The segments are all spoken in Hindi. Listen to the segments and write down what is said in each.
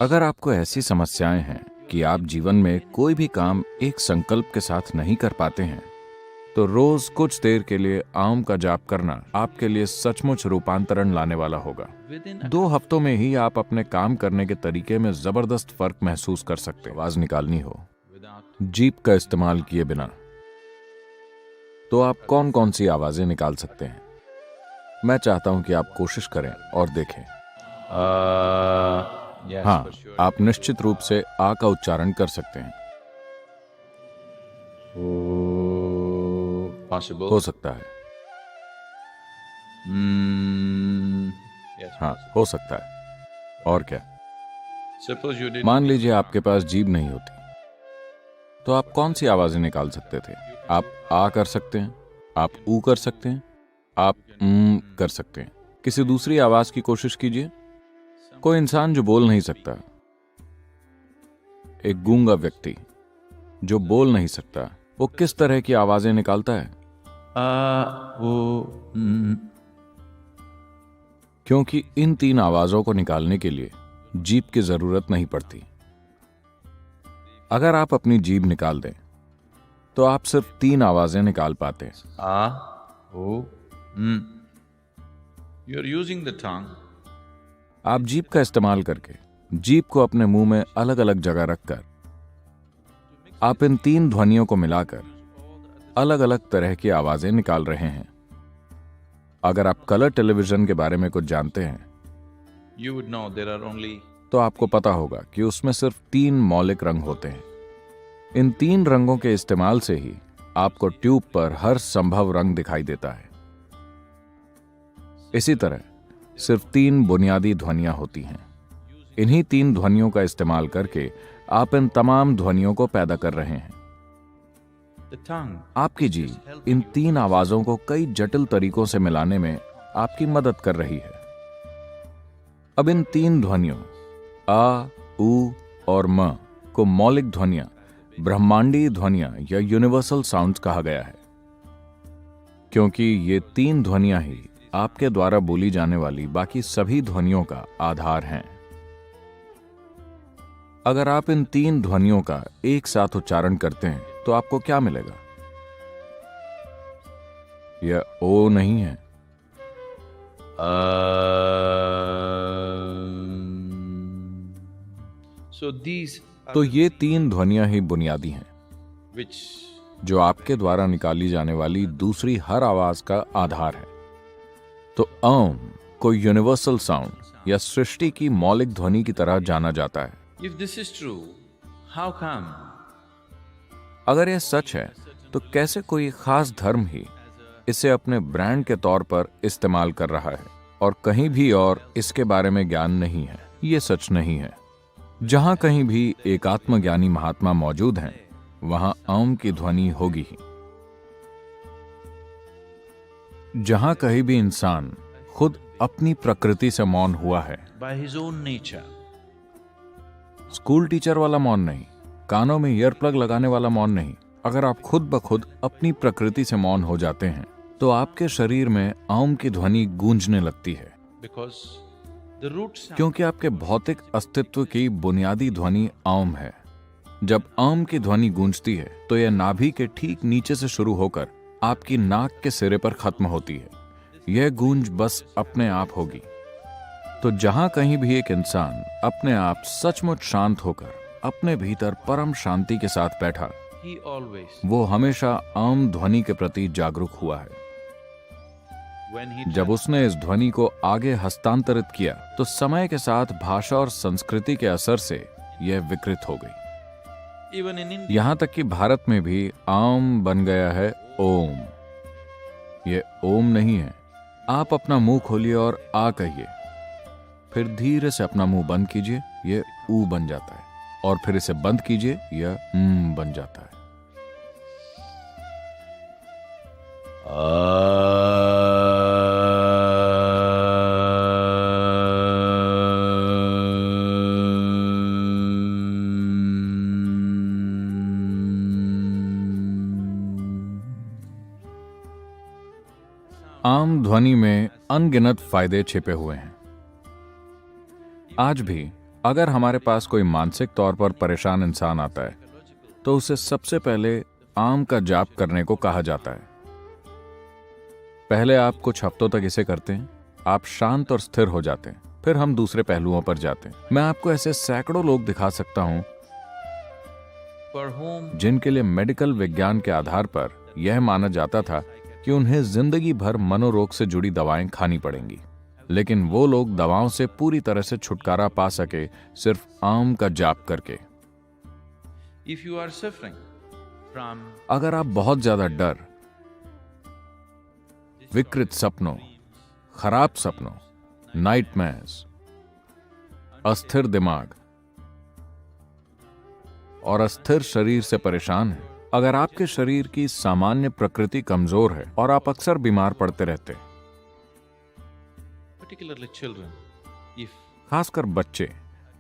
अगर आपको ऐसी समस्याएं हैं कि आप जीवन में कोई भी काम एक संकल्प के साथ नहीं कर पाते हैं, तो रोज कुछ देर के लिए आम का जाप करना आपके लिए सचमुच रूपांतरण लाने वाला होगा। 2 हफ्तों में ही आप अपने काम करने के तरीके में जबरदस्त फर्क महसूस कर सकते हैं। आवाज निकालनी हो जीप का इस्तेमाल किए बिना, तो आप कौन कौन सी आवाजें निकाल सकते हैं? मैं चाहता हूं कि आप कोशिश करें और देखें। हाँ, आप निश्चित रूप से आ का उच्चारण कर सकते हैं। हो सकता है। हाँ, हो सकता है। और क्या? मान लीजिए आपके पास जीभ नहीं होती, तो आप कौन सी आवाजें निकाल सकते थे? आप आ कर सकते हैं, आप ऊ कर सकते हैं, आप कर सकते हैं। किसी दूसरी आवाज की कोशिश कीजिए। कोई इंसान जो बोल नहीं सकता, एक गूंगा व्यक्ति जो बोल नहीं सकता, वो किस तरह की आवाजें निकालता है? क्योंकि इन 3 आवाजों को निकालने के लिए जीभ की जरूरत नहीं पड़ती। अगर आप अपनी जीभ निकाल दें, तो आप सिर्फ 3 आवाजें निकाल पाते हैं। You're using the tongue. आप जीभ का इस्तेमाल करके जीभ को अपने मुंह में अलग अलग जगह रखकर आप इन 3 ध्वनियों को मिलाकर अलग अलग तरह की आवाजें निकाल रहे हैं। अगर आप कलर टेलीविजन के बारे में कुछ जानते हैं, You would know there are only तो आपको पता होगा कि उसमें सिर्फ 3 मौलिक रंग होते हैं। इन 3 रंगों के इस्तेमाल से ही आपको ट्यूब पर हर संभव रंग दिखाई देता है। इसी तरह सिर्फ 3 बुनियादी ध्वनियां होती हैं। इन्हीं 3 ध्वनियों का इस्तेमाल करके आप इन तमाम ध्वनियों को पैदा कर रहे हैं। the tongue. आपकी जीभ इन 3 आवाजों को कई जटिल तरीकों से मिलाने में आपकी मदद कर रही है। अब इन 3 ध्वनियों आ, ऊ और म को मौलिक ध्वनियां, ब्रह्मांडीय ध्वनियां या यूनिवर्सल साउंड्स कहा गया है, क्योंकि ये 3 ध्वनियां ही आपके द्वारा बोली जाने वाली बाकी सभी ध्वनियों का आधार हैं। अगर आप इन 3 ध्वनियों का एक साथ उच्चारण करते हैं, तो आपको क्या मिलेगा? यह ओ नहीं है। So these are तो ये 3 ध्वनियां ही बुनियादी हैं, which जो आपके द्वारा निकाली जाने वाली दूसरी हर आवाज का आधार है। तो अम को यूनिवर्सल साउंड या सृष्टि की मौलिक ध्वनि की तरह जाना जाता है। if this is true, how come अगर यह सच है, तो कैसे कोई खास धर्म ही इसे अपने ब्रांड के तौर पर इस्तेमाल कर रहा है और कहीं भी और इसके बारे में ज्ञान नहीं है? यह सच नहीं है। जहां कहीं भी एक आत्मज्ञानी महात्मा मौजूद हैं, वहां अम की ध्वनि होगी ही। जहां कहीं भी इंसान खुद अपनी प्रकृति से मौन हुआ है, by his own nature, school teacher वाला मौन नहीं, कानों में ईयर प्लग लगाने वाला मौन नहीं, अगर आप खुद ब खुद अपनी प्रकृति से मौन हो जाते हैं, तो आपके शरीर में अम की ध्वनि गूंजने लगती है, because the root sound क्योंकि आपके भौतिक अस्तित्व की बुनियादी ध्वनि अम है। जब अम की ध्वनि गूंजती है, तो यह नाभि के ठीक नीचे से शुरू होकर आपकी नाक के सिरे पर खत्म होती है। यह गूंज बस अपने आप होगी। तो जहां कहीं भी एक इंसान अपने आप सचमुच शांत होकर अपने भीतर परम शांति के साथ बैठा, he always वो हमेशा अम ध्वनि के प्रति जागरूक हुआ है। when he जब उसने इस ध्वनि को आगे हस्तांतरित किया, तो समय के साथ भाषा और संस्कृति के असर से यह विकृत हो गई। even in India यहां तक कि भारत में भी आम बन गया है ओम। यह ओम नहीं है। आप अपना मुंह खोलिए और आ कहिए, फिर धीरे से अपना मुंह बंद कीजिए, यह ऊ बन जाता है, और फिर इसे बंद कीजिए, यह बन जाता है। आम ध्वनि में अनगिनत फायदे छिपे हुए हैं। आज भी अगर हमारे पास कोई मानसिक तौर पर परेशान इंसान आता है तो उसे सबसे पहले आम का जाप करने को कहा जाता है। पहले आप कुछ हफ्तों तक इसे करते हैं, आप शांत और स्थिर हो जाते हैं, फिर हम दूसरे पहलुओं पर जाते हैं। मैं आपको ऐसे सैकड़ों लोग दिखा सकता हूं For whom जिनके लिए मेडिकल विज्ञान के आधार पर यह माना जाता था कि उन्हें जिंदगी भर मनोरोग से जुड़ी दवाएं खानी पड़ेंगी, लेकिन वो लोग दवाओं से पूरी तरह से छुटकारा पा सके सिर्फ आम का जाप करके। if you are suffering from अगर आप बहुत ज्यादा डर, विकृत सपनों, खराब सपनों, नाइटमेयर्स, अस्थिर दिमाग और अस्थिर शरीर से परेशान हैं, अगर आपके शरीर की सामान्य प्रकृति कमजोर है और आप अक्सर बीमार पड़ते रहते हैं, particularly children, if खासकर बच्चे,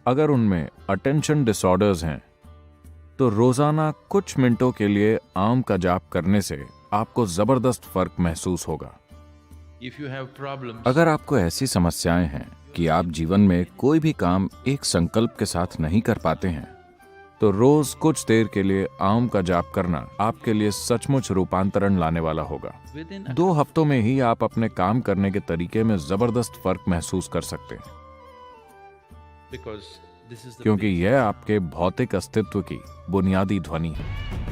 अगर उनमें अटेंशन डिसऑर्डर्स हैं, तो रोजाना कुछ मिनटों के लिए आम का जाप करने से आपको जबरदस्त फर्क महसूस होगा। if you have problems अगर आपको ऐसी समस्याएं हैं कि आप जीवन में कोई भी काम एक संकल्प के साथ नहीं कर पाते हैं, तो रोज कुछ देर के लिए आम का जाप करना आपके लिए सचमुच रूपांतरण लाने वाला होगा। within a 2 हफ्तों में ही आप अपने काम करने के तरीके में जबरदस्त फर्क महसूस कर सकते हैं, because this is the क्योंकि यह आपके भौतिक अस्तित्व की बुनियादी ध्वनि है।